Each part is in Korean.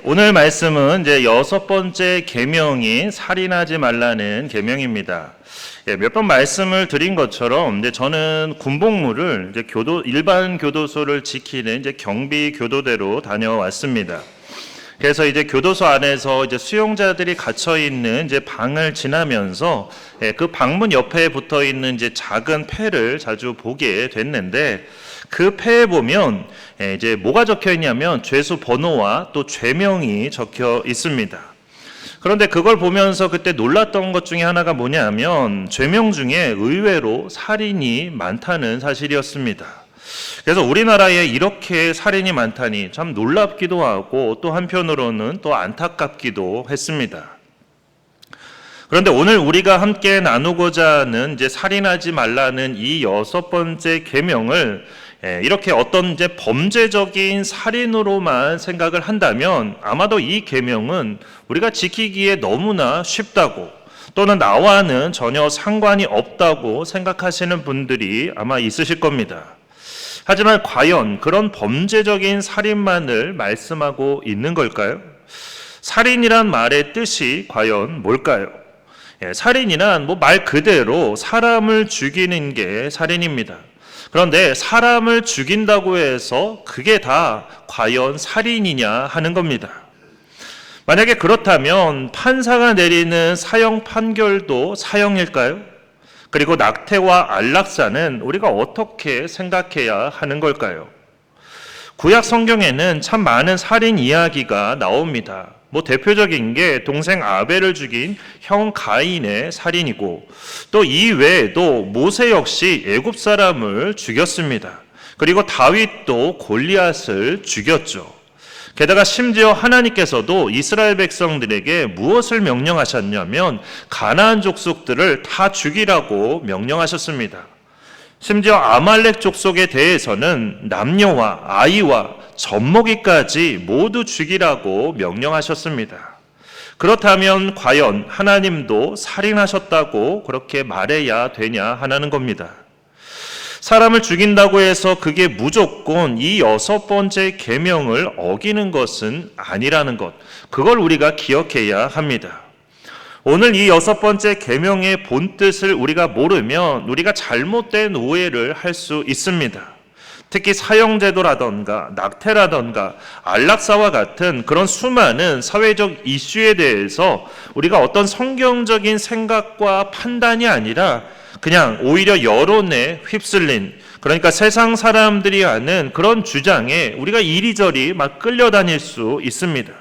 오늘 말씀은 이제 6번째 계명인 살인하지 말라는 계명입니다. 몇 번 말씀을 드린 것처럼 이제 저는 군복무를 이제 일반 교도소를 지키는 이제 경비 교도대로 다녀왔습니다. 그래서 이제 교도소 안에서 이제 수용자들이 갇혀 있는 이제 방을 지나면서 그 방문 옆에 붙어 있는 이제 작은 패를 자주 보게 됐는데, 그 패에 보면 이제 뭐가 적혀 있냐면 죄수 번호와 또 죄명이 적혀 있습니다. 그런데 그걸 보면서 그때 놀랐던 것 중에 하나가 뭐냐면 죄명 중에 의외로 살인이 많다는 사실이었습니다. 그래서 우리나라에 이렇게 살인이 많다니 참 놀랍기도 하고 또 한편으로는 또 안타깝기도 했습니다. 그런데 오늘 우리가 함께 나누고자 하는 이제 살인하지 말라는 이 6번째 계명을 이렇게 어떤 이제 범죄적인 살인으로만 생각을 한다면 아마도 이 계명은 우리가 지키기에 너무나 쉽다고, 또는 나와는 전혀 상관이 없다고 생각하시는 분들이 아마 있으실 겁니다. 하지만 과연 그런 범죄적인 살인만을 말씀하고 있는 걸까요? 살인이란 말의 뜻이 과연 뭘까요? 살인이란 말 그대로 사람을 죽이는 게 살인입니다. 그런데 사람을 죽인다고 해서 그게 다 과연 살인이냐 하는 겁니다. 만약에 그렇다면 판사가 내리는 사형 판결도 사형일까요? 그리고 낙태와 안락사는 우리가 어떻게 생각해야 하는 걸까요? 구약 성경에는 참 많은 살인 이야기가 나옵니다. 대표적인 게 동생 아벨을 죽인 형 가인의 살인이고, 또 이 외에도 모세 역시 애굽 사람을 죽였습니다. 그리고 다윗도 골리앗을 죽였죠. 게다가 심지어 하나님께서도 이스라엘 백성들에게 무엇을 명령하셨냐면 가나안 족속들을 다 죽이라고 명령하셨습니다. 심지어 아말렉 족속에 대해서는 남녀와 아이와 젖먹이까지 모두 죽이라고 명령하셨습니다. 그렇다면 과연 하나님도 살인하셨다고 그렇게 말해야 되냐 하는 겁니다. 사람을 죽인다고 해서 그게 무조건 이 6번째 계명을 어기는 것은 아니라는 것, 그걸 우리가 기억해야 합니다. 오늘 이 6번째 계명의 본뜻을 우리가 모르면 우리가 잘못된 오해를 할 수 있습니다. 특히 사형제도라던가 낙태라던가 안락사와 같은 그런 수많은 사회적 이슈에 대해서 우리가 어떤 성경적인 생각과 판단이 아니라 그냥 오히려 여론에 휩쓸린, 그러니까 세상 사람들이 하는 그런 주장에 우리가 이리저리 막 끌려다닐 수 있습니다.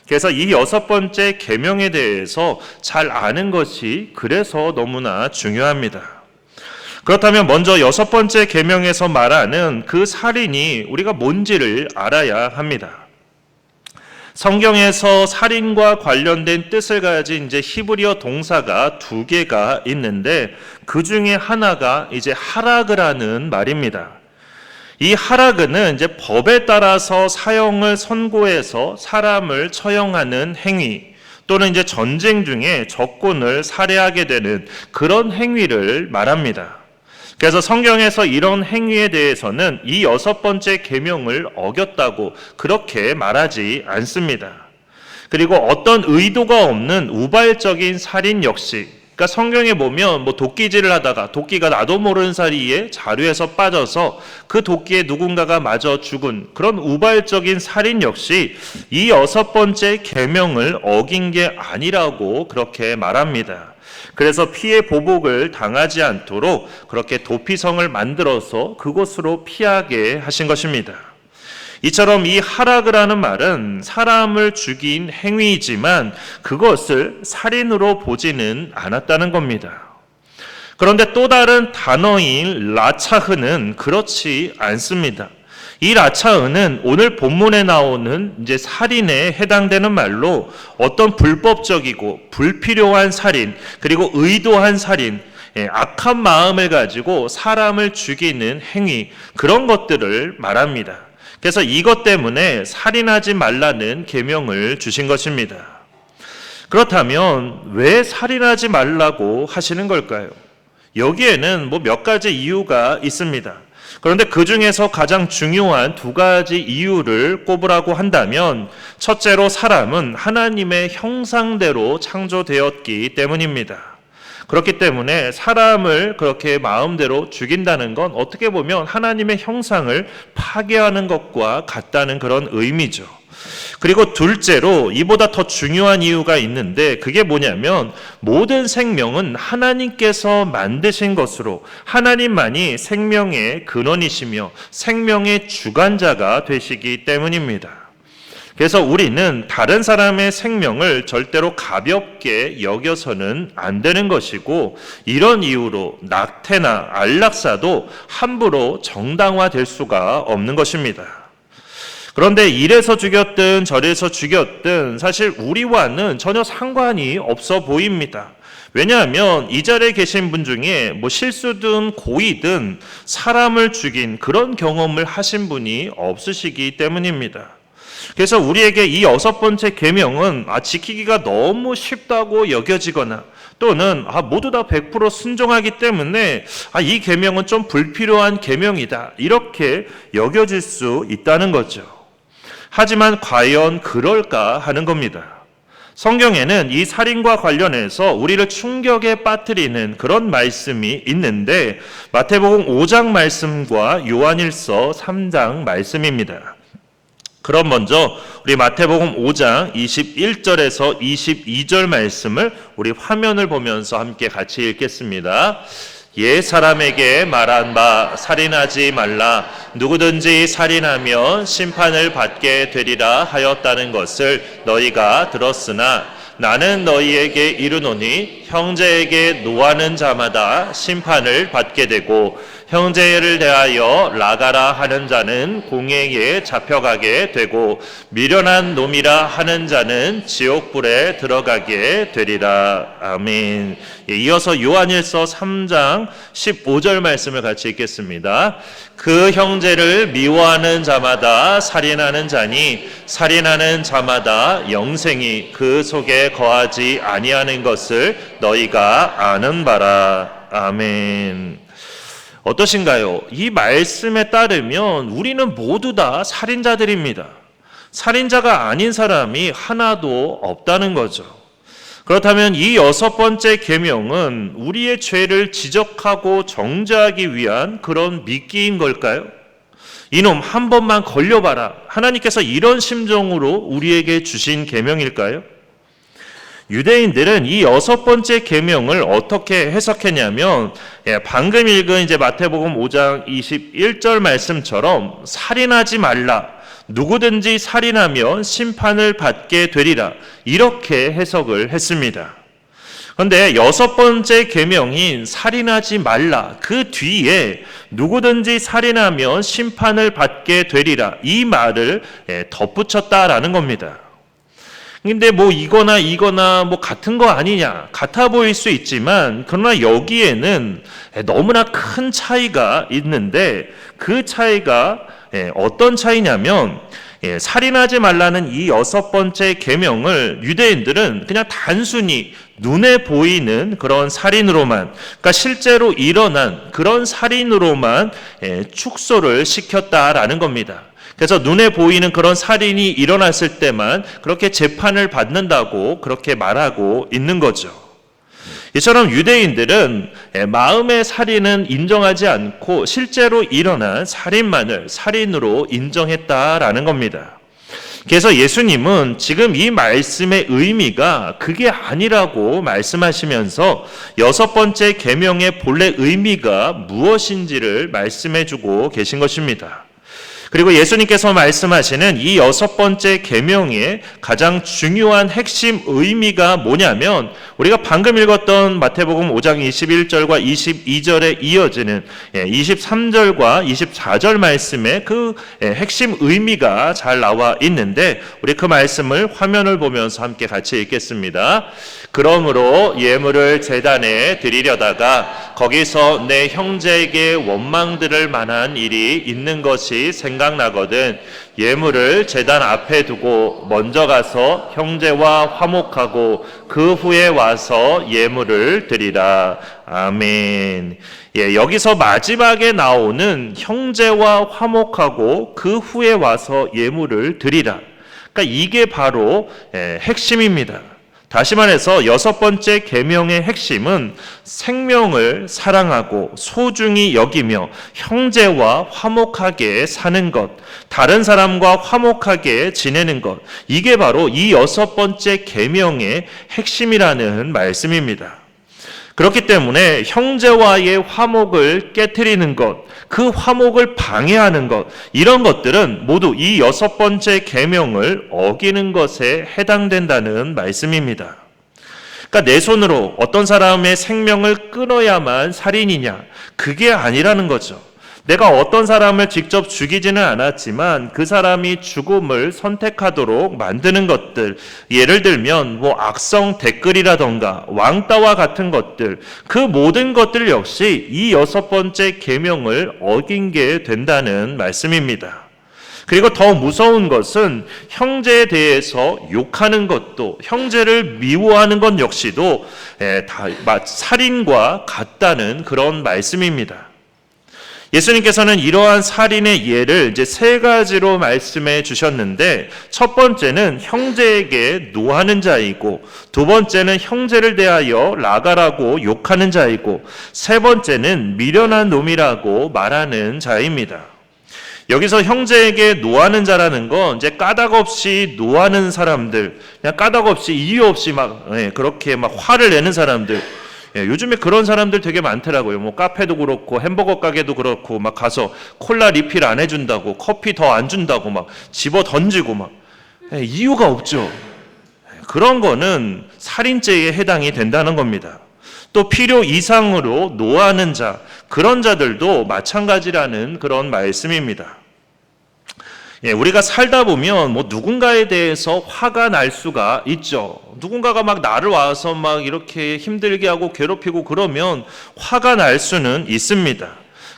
그래서 이 6번째 계명에 대해서 잘 아는 것이 그래서 너무나 중요합니다. 그렇다면 먼저 6번째 계명에서 말하는 그 살인이 우리가 뭔지를 알아야 합니다. 성경에서 살인과 관련된 뜻을 가진 이제 히브리어 동사가 2개가 있는데, 그 중에 하나가 이제 하라그라는 말입니다. 이 하라그는 이제 법에 따라서 사형을 선고해서 사람을 처형하는 행위, 또는 이제 전쟁 중에 적군을 살해하게 되는 그런 행위를 말합니다. 그래서 성경에서 이런 행위에 대해서는 이 6번째 계명을 어겼다고 그렇게 말하지 않습니다. 그리고 어떤 의도가 없는 우발적인 살인 역시, 그러니까 성경에 보면 도끼질을 하다가 도끼가 나도 모르는 사이에 자루에서 빠져서 그 도끼에 누군가가 맞아 죽은 그런 우발적인 살인 역시 이 6번째 계명을 어긴 게 아니라고 그렇게 말합니다. 그래서 피해 보복을 당하지 않도록 그렇게 도피성을 만들어서 그곳으로 피하게 하신 것입니다. 이처럼 이 하라그라는 말은 사람을 죽인 행위이지만 그것을 살인으로 보지는 않았다는 겁니다. 그런데 또 다른 단어인 라차흐는 그렇지 않습니다. 이 라차흐는 오늘 본문에 나오는 이제 살인에 해당되는 말로 어떤 불법적이고 불필요한 살인, 그리고 의도한 살인, 악한 마음을 가지고 사람을 죽이는 행위, 그런 것들을 말합니다. 그래서 이것 때문에 살인하지 말라는 계명을 주신 것입니다. 그렇다면 왜 살인하지 말라고 하시는 걸까요? 여기에는 몇 가지 이유가 있습니다. 그런데 그 중에서 가장 중요한 두 가지 이유를 꼽으라고 한다면 첫째로 사람은 하나님의 형상대로 창조되었기 때문입니다. 그렇기 때문에 사람을 그렇게 마음대로 죽인다는 건 어떻게 보면 하나님의 형상을 파괴하는 것과 같다는 그런 의미죠. 그리고 둘째로 이보다 더 중요한 이유가 있는데 그게 뭐냐면 모든 생명은 하나님께서 만드신 것으로 하나님만이 생명의 근원이시며 생명의 주관자가 되시기 때문입니다. 그래서 우리는 다른 사람의 생명을 절대로 가볍게 여겨서는 안 되는 것이고 이런 이유로 낙태나 안락사도 함부로 정당화될 수가 없는 것입니다. 그런데 이래서 죽였든 저래서 죽였든 사실 우리와는 전혀 상관이 없어 보입니다. 왜냐하면 이 자리에 계신 분 중에 뭐 실수든 고의든 사람을 죽인 그런 경험을 하신 분이 없으시기 때문입니다. 그래서 우리에게 이 6번째 계명은 지키기가 너무 쉽다고 여겨지거나 또는 모두 다 100% 순종하기 때문에 이 계명은 좀 불필요한 계명이다 이렇게 여겨질 수 있다는 거죠. 하지만 과연 그럴까 하는 겁니다. 성경에는 이 살인과 관련해서 우리를 충격에 빠뜨리는 그런 말씀이 있는데 마태복음 5장 말씀과 요한일서 3장 말씀입니다. 그럼 먼저 우리 마태복음 5장 21절에서 22절 말씀을 우리 화면을 보면서 함께 같이 읽겠습니다. 옛 사람에게 말한 바 살인하지 말라 누구든지 살인하면 심판을 받게 되리라 하였다는 것을 너희가 들었으나 나는 너희에게 이르노니 형제에게 노하는 자마다 심판을 받게 되고 형제를 대하여 나가라 하는 자는 공회에 잡혀가게 되고 미련한 놈이라 하는 자는 지옥불에 들어가게 되리라. 아멘. 이어서 요한일서 3장 15절 말씀을 같이 읽겠습니다. 그 형제를 미워하는 자마다 살인하는 자니 살인하는 자마다 영생이 그 속에 거하지 아니하는 것을 너희가 아는 바라. 아멘. 어떠신가요? 이 말씀에 따르면 우리는 모두 다 살인자들입니다. 살인자가 아닌 사람이 하나도 없다는 거죠. 그렇다면 이 6번째 계명은 우리의 죄를 지적하고 정죄하기 위한 그런 미끼인 걸까요? 이놈 한 번만 걸려봐라. 하나님께서 이런 심정으로 우리에게 주신 계명일까요? 유대인들은 이 6번째 계명을 어떻게 해석했냐면 방금 읽은 이제 마태복음 5장 21절 말씀처럼 살인하지 말라. 누구든지 살인하면 심판을 받게 되리라. 이렇게 해석을 했습니다. 그런데 6번째 계명인 살인하지 말라. 그 뒤에 누구든지 살인하면 심판을 받게 되리라. 이 말을 덧붙였다라는 겁니다. 근데 뭐 이거나 뭐 같은 거 아니냐, 같아 보일 수 있지만 그러나 여기에는 너무나 큰 차이가 있는데 그 차이가 어떤 차이냐면 살인하지 말라는 이 6번째 계명을 유대인들은 그냥 단순히 눈에 보이는 그런 살인으로만, 그러니까 실제로 일어난 그런 살인으로만 축소를 시켰다라는 겁니다. 그래서 눈에 보이는 그런 살인이 일어났을 때만 그렇게 재판을 받는다고 그렇게 말하고 있는 거죠. 이처럼 유대인들은 마음의 살인은 인정하지 않고 실제로 일어난 살인만을 살인으로 인정했다라는 겁니다. 그래서 예수님은 지금 이 말씀의 의미가 그게 아니라고 말씀하시면서 6번째 계명의 본래 의미가 무엇인지를 말씀해주고 계신 것입니다. 그리고 예수님께서 말씀하시는 이 6번째 계명의 가장 중요한 핵심 의미가 뭐냐면 우리가 방금 읽었던 마태복음 5장 21절과 22절에 이어지는 23절과 24절 말씀의 그 핵심 의미가 잘 나와 있는데 우리 그 말씀을 화면을 보면서 함께 같이 읽겠습니다. 그러므로 예물을 제단에 드리려다가 거기서 내 형제에게 원망 들을 만한 일이 있는 것이 생각 생각나거든. 예물을 제단 앞에 두고 먼저 가서 형제와 화목하고 그 후에 와서 예물을 드리라. 아멘. 예, 여기서 마지막에 나오는 형제와 화목하고 그 후에 와서 예물을 드리라. 그러니까 이게 바로 핵심입니다. 다시 말해서 여섯 번째 계명의 핵심은 생명을 사랑하고 소중히 여기며 형제와 화목하게 사는 것, 다른 사람과 화목하게 지내는 것, 이게 바로 이 여섯 번째 계명의 핵심이라는 말씀입니다. 그렇기 때문에 형제와의 화목을 깨트리는 것, 그 화목을 방해하는 것, 이런 것들은 모두 이 여섯 번째 계명을 어기는 것에 해당된다는 말씀입니다. 그러니까 내 손으로 어떤 사람의 생명을 끊어야만 살인이냐? 그게 아니라는 거죠. 내가 어떤 사람을 직접 죽이지는 않았지만 그 사람이 죽음을 선택하도록 만드는 것들, 예를 들면 악성 댓글이라던가 왕따와 같은 것들, 그 모든 것들 역시 이 여섯 번째 계명을 어긴 게 된다는 말씀입니다. 그리고 더 무서운 것은 형제에 대해서 욕하는 것도, 형제를 미워하는 것 역시도 다 살인과 같다는 그런 말씀입니다. 예수님께서는 이러한 살인의 예를 이제 세 가지로 말씀해 주셨는데, 첫 번째는 형제에게 노하는 자이고, 두 번째는 형제를 대하여 라가라고 욕하는 자이고, 세 번째는 미련한 놈이라고 말하는 자입니다. 여기서 형제에게 노하는 자라는 건 이제 까닭 없이 노하는 사람들, 그냥 까닭 없이 이유 없이 그렇게 화를 내는 사람들. 요즘에 그런 사람들 되게 많더라고요. 카페도 그렇고 햄버거 가게도 그렇고 가서 콜라 리필 안 해준다고, 커피 더 안 준다고 집어 던지고 이유가 없죠. 그런 거는 살인죄에 해당이 된다는 겁니다. 또 필요 이상으로 노하는 자, 그런 자들도 마찬가지라는 그런 말씀입니다. 우리가 살다 보면 누군가에 대해서 화가 날 수가 있죠. 누군가가 나를 와서 이렇게 힘들게 하고 괴롭히고 그러면 화가 날 수는 있습니다.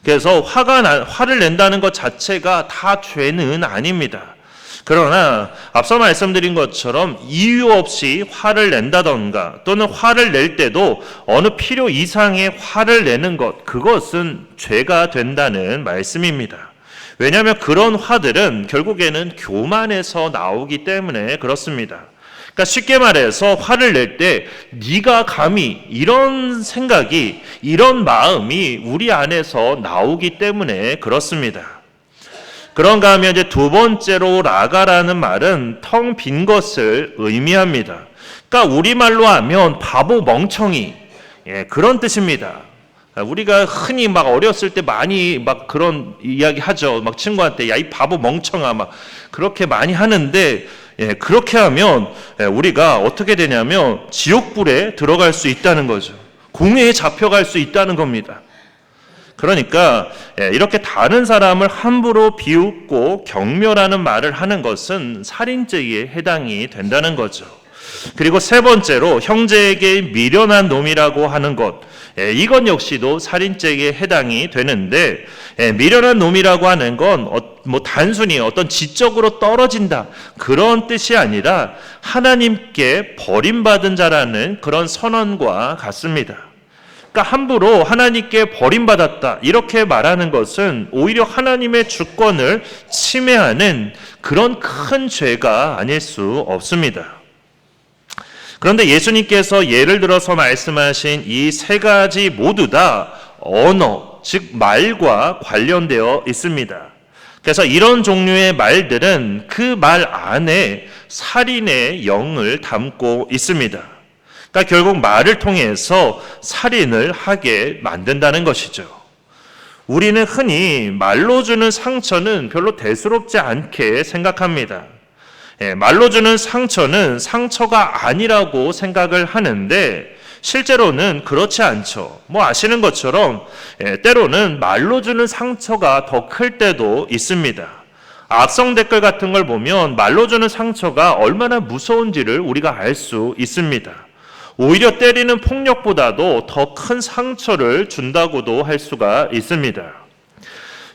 그래서 화를 낸다는 것 자체가 다 죄는 아닙니다. 그러나 앞서 말씀드린 것처럼 이유 없이 화를 낸다던가 또는 화를 낼 때도 어느 필요 이상의 화를 내는 것, 그것은 죄가 된다는 말씀입니다. 왜냐하면 그런 화들은 결국에는 교만에서 나오기 때문에 그렇습니다. 그러니까 쉽게 말해서 화를 낼 때 네가 감히 이런 생각이, 이런 마음이 우리 안에서 나오기 때문에 그렇습니다. 그런가 하면 이제 두 번째로 라가라는 말은 텅 빈 것을 의미합니다. 그러니까 우리말로 하면 바보 멍청이, 그런 뜻입니다. 우리가 흔히 어렸을 때 많이 그런 이야기 하죠. 친구한테 야, 이 바보 멍청아, 그렇게 많이 하는데, 그렇게 하면 우리가 어떻게 되냐면 지옥불에 들어갈 수 있다는 거죠. 공회에 잡혀갈 수 있다는 겁니다. 그러니까 이렇게 다른 사람을 함부로 비웃고 경멸하는 말을 하는 것은 살인죄에 해당이 된다는 거죠. 그리고 세 번째로 형제에게 미련한 놈이라고 하는 것, 이건 역시도 살인죄에 해당이 되는데, 미련한 놈이라고 하는 건 단순히 어떤 지적으로 떨어진다, 그런 뜻이 아니라 하나님께 버림받은 자라는 그런 선언과 같습니다. 그러니까 함부로 하나님께 버림받았다, 이렇게 말하는 것은 오히려 하나님의 주권을 침해하는 그런 큰 죄가 아닐 수 없습니다. 그런데 예수님께서 예를 들어서 말씀하신 이 세 가지 모두 다 언어, 즉 말과 관련되어 있습니다. 그래서 이런 종류의 말들은 그 말 안에 살인의 영을 담고 있습니다. 그러니까 결국 말을 통해서 살인을 하게 만든다는 것이죠. 우리는 흔히 말로 주는 상처는 별로 대수롭지 않게 생각합니다. 말로 주는 상처는 상처가 아니라고 생각을 하는데 실제로는 그렇지 않죠. 아시는 것처럼 때로는 말로 주는 상처가 더 클 때도 있습니다. 악성 댓글 같은 걸 보면 말로 주는 상처가 얼마나 무서운지를 우리가 알 수 있습니다. 오히려 때리는 폭력보다도 더 큰 상처를 준다고도 할 수가 있습니다.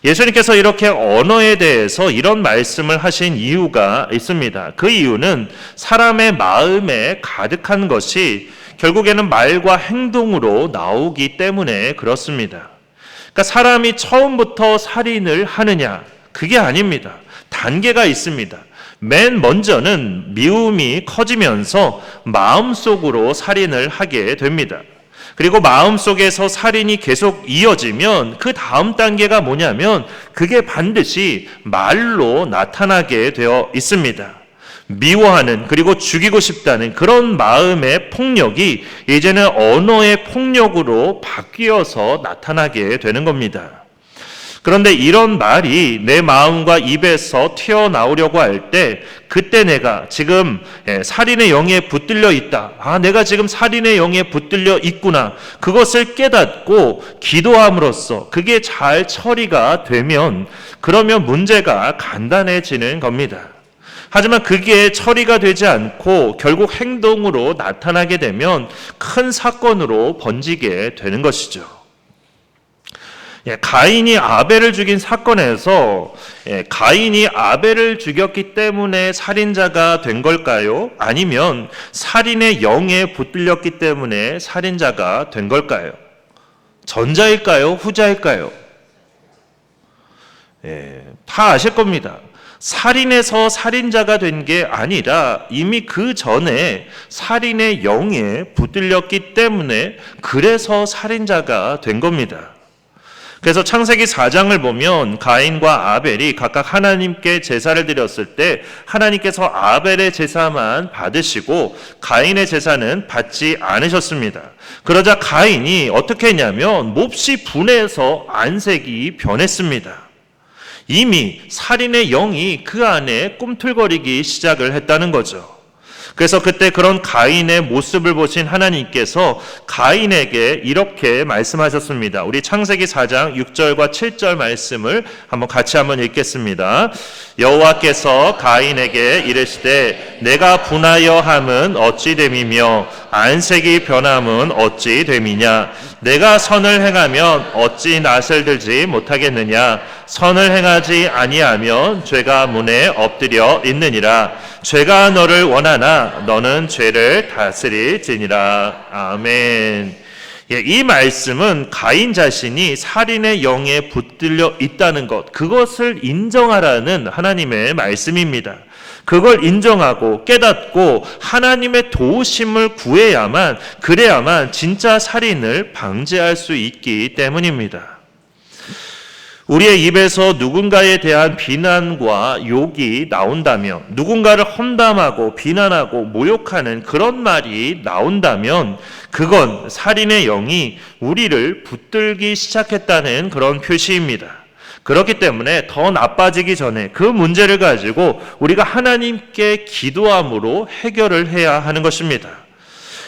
예수님께서 이렇게 언어에 대해서 이런 말씀을 하신 이유가 있습니다. 그 이유는 사람의 마음에 가득한 것이 결국에는 말과 행동으로 나오기 때문에 그렇습니다. 그러니까 사람이 처음부터 살인을 하느냐? 그게 아닙니다. 단계가 있습니다. 맨 먼저는 미움이 커지면서 마음속으로 살인을 하게 됩니다. 그리고 마음속에서 살인이 계속 이어지면 그 다음 단계가 뭐냐면 그게 반드시 말로 나타나게 되어 있습니다. 미워하는, 그리고 죽이고 싶다는 그런 마음의 폭력이 이제는 언어의 폭력으로 바뀌어서 나타나게 되는 겁니다. 그런데 이런 말이 내 마음과 입에서 튀어나오려고 할 때 그때 내가 지금 살인의 영에 붙들려 있다. 내가 지금 살인의 영에 붙들려 있구나. 그것을 깨닫고 기도함으로써 그게 잘 처리가 되면 그러면 문제가 간단해지는 겁니다. 하지만 그게 처리가 되지 않고 결국 행동으로 나타나게 되면 큰 사건으로 번지게 되는 것이죠. 가인이 아벨을 죽인 사건에서 가인이 아벨을 죽였기 때문에 살인자가 된 걸까요? 아니면 살인의 영에 붙들렸기 때문에 살인자가 된 걸까요? 전자일까요? 후자일까요? 다 아실 겁니다. 살인에서 살인자가 된 게 아니라 이미 그 전에 살인의 영에 붙들렸기 때문에 그래서 살인자가 된 겁니다. 그래서 창세기 4장을 보면 가인과 아벨이 각각 하나님께 제사를 드렸을 때 하나님께서 아벨의 제사만 받으시고 가인의 제사는 받지 않으셨습니다. 그러자 가인이 어떻게 했냐면 몹시 분해서 안색이 변했습니다. 이미 살인의 영이 그 안에 꿈틀거리기 시작을 했다는 거죠. 그래서 그때 그런 가인의 모습을 보신 하나님께서 가인에게 이렇게 말씀하셨습니다. 우리 창세기 4장 6절과 7절 말씀을 같이 한번 읽겠습니다. 여호와께서 가인에게 이르시되 내가 분하여 함은 어찌 됨이며 안색이 변함은 어찌 됨이냐. 내가 선을 행하면 어찌 낯을 들지 못하겠느냐. 선을 행하지 아니하면 죄가 문에 엎드려 있느니라. 죄가 너를 원하나 너는 죄를 다스릴지니라. 아멘. 이 말씀은 가인 자신이 살인의 영에 붙들려 있다는 것, 그것을 인정하라는 하나님의 말씀입니다. 그걸 인정하고 깨닫고 하나님의 도우심을 구해야만, 그래야만 진짜 살인을 방지할 수 있기 때문입니다. 우리의 입에서 누군가에 대한 비난과 욕이 나온다면, 누군가를 험담하고 비난하고 모욕하는 그런 말이 나온다면 그건 살인의 영이 우리를 붙들기 시작했다는 그런 표시입니다. 그렇기 때문에 더 나빠지기 전에 그 문제를 가지고 우리가 하나님께 기도함으로 해결을 해야 하는 것입니다.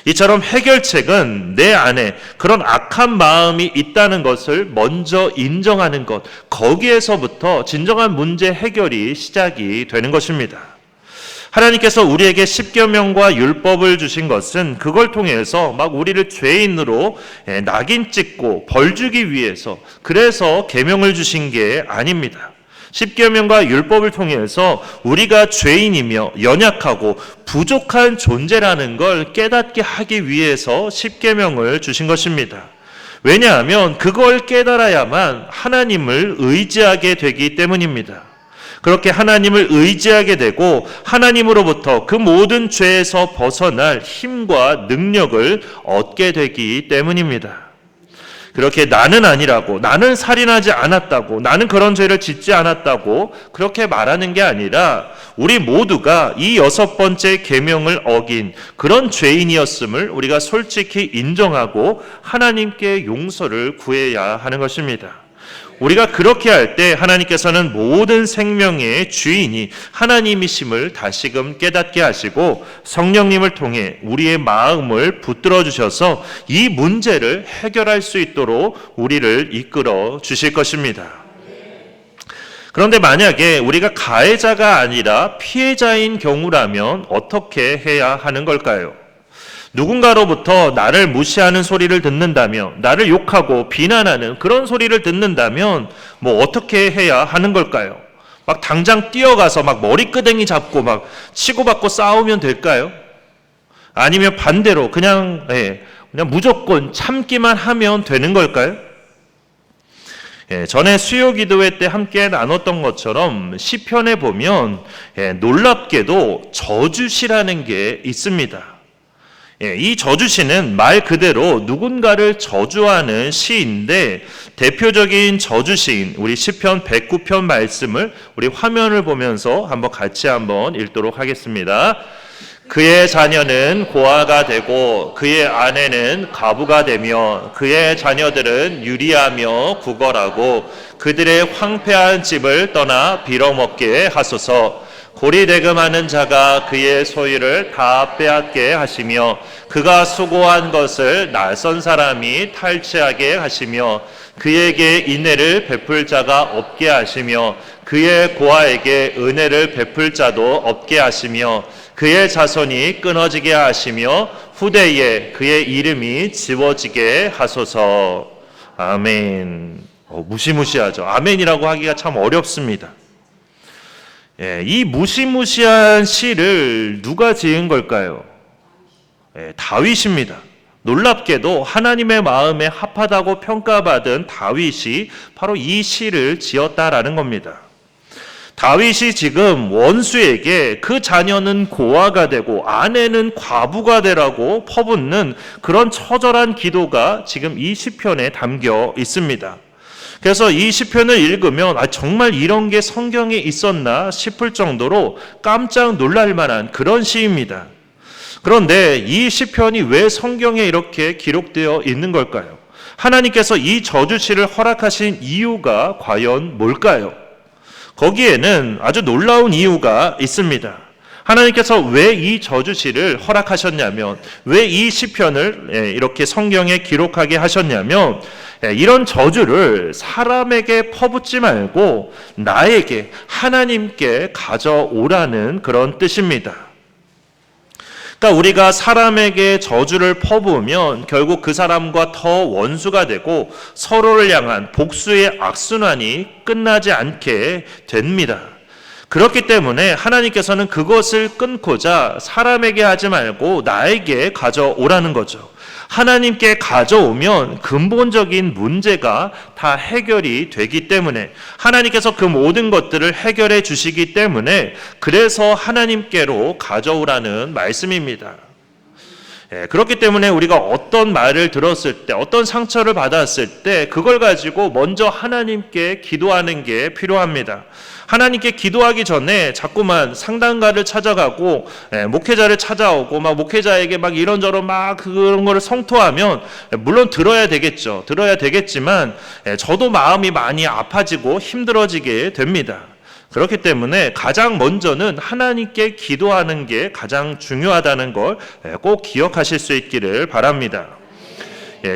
이처럼 해결책은 내 안에 그런 악한 마음이 있다는 것을 먼저 인정하는 것, 거기에서부터 진정한 문제 해결이 시작이 되는 것입니다. 하나님께서 우리에게 십계명과 율법을 주신 것은 그걸 통해서 막 우리를 죄인으로 낙인 찍고 벌 주기 위해서, 그래서 계명을 주신 게 아닙니다. 십계명과 율법을 통해서 우리가 죄인이며 연약하고 부족한 존재라는 걸 깨닫게 하기 위해서 십계명을 주신 것입니다. 왜냐하면 그걸 깨달아야만 하나님을 의지하게 되기 때문입니다. 그렇게 하나님을 의지하게 되고 하나님으로부터 그 모든 죄에서 벗어날 힘과 능력을 얻게 되기 때문입니다. 그렇게 나는 아니라고, 나는 살인하지 않았다고, 나는 그런 죄를 짓지 않았다고 그렇게 말하는 게 아니라 우리 모두가 이 6번째 계명을 어긴 그런 죄인이었음을 우리가 솔직히 인정하고 하나님께 용서를 구해야 하는 것입니다. 우리가 그렇게 할 때 하나님께서는 모든 생명의 주인이 하나님이심을 다시금 깨닫게 하시고 성령님을 통해 우리의 마음을 붙들어 주셔서 이 문제를 해결할 수 있도록 우리를 이끌어 주실 것입니다. 그런데 만약에 우리가 가해자가 아니라 피해자인 경우라면 어떻게 해야 하는 걸까요? 누군가로부터 나를 무시하는 소리를 듣는다면, 나를 욕하고 비난하는 그런 소리를 듣는다면 뭐 어떻게 해야 하는 걸까요? 막 당장 뛰어가서 막 머리끄댕이 잡고 막 치고받고 싸우면 될까요? 아니면 반대로 그냥 무조건 참기만 하면 되는 걸까요? 전에 수요 기도회 때 함께 나눴던 것처럼 시편에 보면 놀랍게도 저주시라는 게 있습니다. 이 저주시는 말 그대로 누군가를 저주하는 시인데, 대표적인 저주시인 우리 시편 109편 말씀을 우리 화면을 보면서 같이 읽도록 하겠습니다. 그의 자녀는 고아가 되고 그의 아내는 과부가 되며 그의 자녀들은 유리하며 구걸하고 그들의 황폐한 집을 떠나 빌어먹게 하소서. 고리대금하는 자가 그의 소유를 다 빼앗게 하시며 그가 수고한 것을 낯선 사람이 탈취하게 하시며 그에게 인애를 베풀 자가 없게 하시며 그의 고아에게 은혜를 베풀 자도 없게 하시며 그의 자손이 끊어지게 하시며 후대에 그의 이름이 지워지게 하소서. 아멘. 무시무시하죠. 아멘이라고 하기가 참 어렵습니다. 이 무시무시한 시를 누가 지은 걸까요? 다윗입니다. 놀랍게도 하나님의 마음에 합하다고 평가받은 다윗이 바로 이 시를 지었다라는 겁니다. 다윗이 지금 원수에게 그 자녀는 고아가 되고 아내는 과부가 되라고 퍼붓는 그런 처절한 기도가 지금 이 시편에 담겨 있습니다. 그래서 이 시편을 읽으면 정말 이런 게 성경에 있었나 싶을 정도로 깜짝 놀랄 만한 그런 시입니다. 그런데 이 시편이 왜 성경에 이렇게 기록되어 있는 걸까요? 하나님께서 이 저주시를 허락하신 이유가 과연 뭘까요? 거기에는 아주 놀라운 이유가 있습니다. 하나님께서 왜 이 저주시를 허락하셨냐면, 왜 이 시편을 이렇게 성경에 기록하게 하셨냐면, 이런 저주를 사람에게 퍼붓지 말고 나에게, 하나님께 가져오라는 그런 뜻입니다. 그러니까 우리가 사람에게 저주를 퍼부으면 결국 그 사람과 더 원수가 되고 서로를 향한 복수의 악순환이 끝나지 않게 됩니다. 그렇기 때문에 하나님께서는 그것을 끊고자 사람에게 하지 말고 나에게 가져오라는 거죠. 하나님께 가져오면 근본적인 문제가 다 해결이 되기 때문에, 하나님께서 그 모든 것들을 해결해 주시기 때문에, 그래서 하나님께로 가져오라는 말씀입니다. 그렇기 때문에 우리가 어떤 말을 들었을 때, 어떤 상처를 받았을 때 그걸 가지고 먼저 하나님께 기도하는 게 필요합니다. 하나님께 기도하기 전에 자꾸만 상담가를 찾아가고 목회자를 찾아오고 막 목회자에게 막 이런저런 막 그런 거를 성토하면 물론 들어야 되겠죠. 들어야 되겠지만 저도 마음이 많이 아파지고 힘들어지게 됩니다. 그렇기 때문에 가장 먼저는 하나님께 기도하는 게 가장 중요하다는 걸 꼭 기억하실 수 있기를 바랍니다.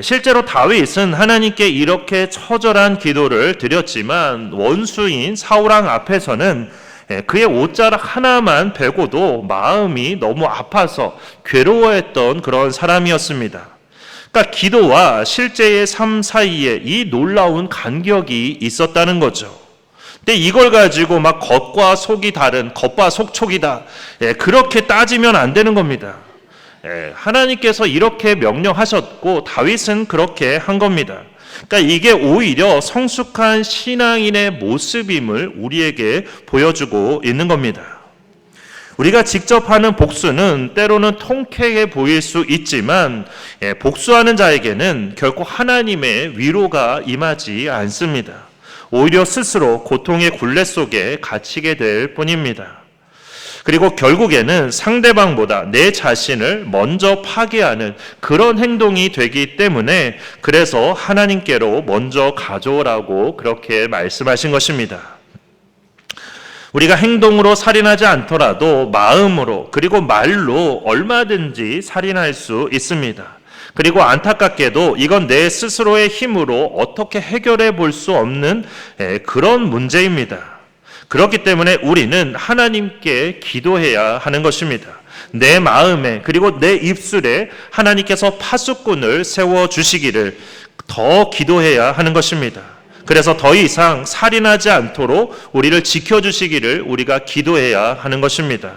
실제로 다윗은 하나님께 이렇게 처절한 기도를 드렸지만 원수인 사울왕 앞에서는 그의 옷자락 하나만 베고도 마음이 너무 아파서 괴로워했던 그런 사람이었습니다. 그러니까 기도와 실제의 삶 사이에 이 놀라운 간격이 있었다는 거죠. 근데 이걸 가지고 막 겉과 속이 다른, 겉과 속촉이다, 그렇게 따지면 안 되는 겁니다. 하나님께서 이렇게 명령하셨고 다윗은 그렇게 한 겁니다. 그러니까 이게 오히려 성숙한 신앙인의 모습임을 우리에게 보여주고 있는 겁니다. 우리가 직접 하는 복수는 때로는 통쾌해 보일 수 있지만 복수하는 자에게는 결코 하나님의 위로가 임하지 않습니다. 오히려 스스로 고통의 굴레 속에 갇히게 될 뿐입니다. 그리고 결국에는 상대방보다 내 자신을 먼저 파괴하는 그런 행동이 되기 때문에, 그래서 하나님께로 먼저 가져오라고 그렇게 말씀하신 것입니다. 우리가 행동으로 살인하지 않더라도 마음으로 그리고 말로 얼마든지 살인할 수 있습니다. 그리고 안타깝게도 이건 내 스스로의 힘으로 어떻게 해결해 볼 수 없는 그런 문제입니다. 그렇기 때문에 우리는 하나님께 기도해야 하는 것입니다. 내 마음에 그리고 내 입술에 하나님께서 파수꾼을 세워주시기를 더 기도해야 하는 것입니다. 그래서 더 이상 살인하지 않도록 우리를 지켜주시기를 우리가 기도해야 하는 것입니다.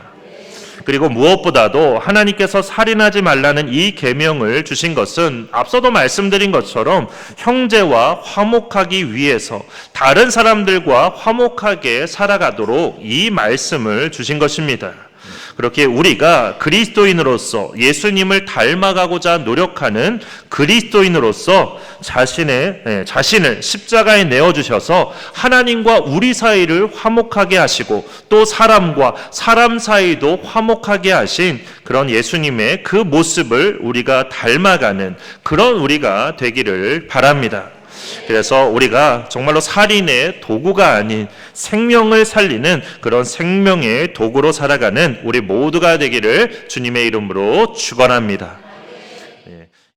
그리고 무엇보다도 하나님께서 살인하지 말라는 이 계명을 주신 것은 앞서도 말씀드린 것처럼 형제와 화목하기 위해서 다른 사람들과 화목하게 살아가도록 이 말씀을 주신 것입니다. 그렇게 우리가 그리스도인으로서 예수님을 닮아가고자 노력하는 그리스도인으로서 자신을 십자가에 내어주셔서 하나님과 우리 사이를 화목하게 하시고 또 사람과 사람 사이도 화목하게 하신 그런 예수님의 그 모습을 우리가 닮아가는 그런 우리가 되기를 바랍니다. 그래서 우리가 정말로 살인의 도구가 아닌 생명을 살리는 그런 생명의 도구로 살아가는 우리 모두가 되기를 주님의 이름으로 축원합니다.